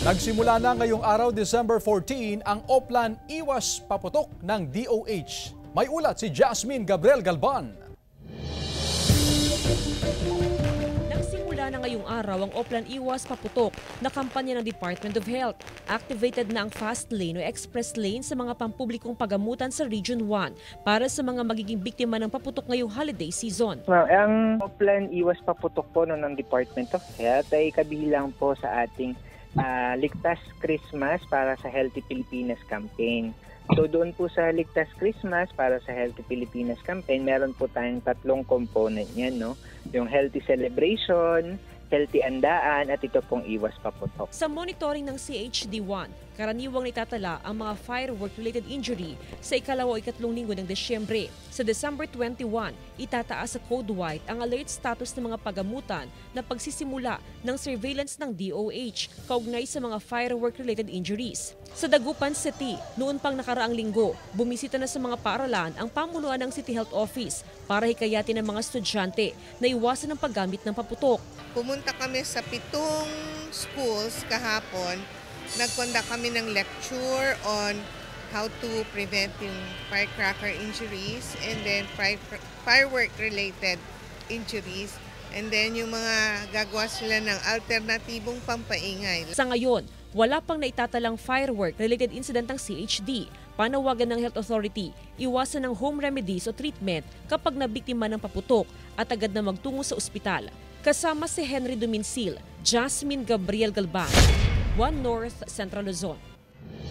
Nagsimula na ngayong araw, December 14, ang Oplan Iwas Paputok ng DOH. May ulat si Jasmine Gabriel Galban. Nagsimula na ngayong araw ang Oplan Iwas Paputok na kampanya ng Department of Health. Activated na ang fast lane o express lane sa mga pampublikong pagamutan sa Region 1 para sa mga magiging biktima ng paputok ngayong holiday season. Ang Oplan Iwas Paputok po ng Department of Health ay kabilang po sa ating Ligtas Christmas para sa Healthy Pilipinas campaign. So doon po sa Ligtas Christmas para sa Healthy Pilipinas campaign, meron po tayong tatlong component niyan, no? Yung healthy celebration, healthy andaan, at ito pong iwas paputok. Sa monitoring ng CHD-1, karaniwang itatala ang mga firework-related injury sa ikalawa o ikatlong linggo ng Desyembre. Sa December 21, itataas sa Code White ang alert status ng mga pagamutan na pagsisimula ng surveillance ng DOH kaugnay sa mga firework-related injuries. Sa Dagupan City, noon pang nakaraang linggo, bumisita na sa mga paaralan ang pamunuan ng City Health Office para hikayatin ng mga estudyante na iwasan ang paggamit ng paputok. Pumunta kami sa 7 schools kahapon. Nag-conduct kami ng lecture on how to prevent yung firecracker injuries and then firework-related injuries. And then yung mga gagawa sila ng alternatibong pampaingay. Sa ngayon, wala pang naitatalang firework-related incident ng CHD. Panawagan ng Health Authority, iwasan ng home remedies o treatment kapag nabiktima ng paputok at agad na magtungo sa ospital. Kasama si Henry Duminsil, Jasmine Gabriel Galban, 1 North Central Luzon.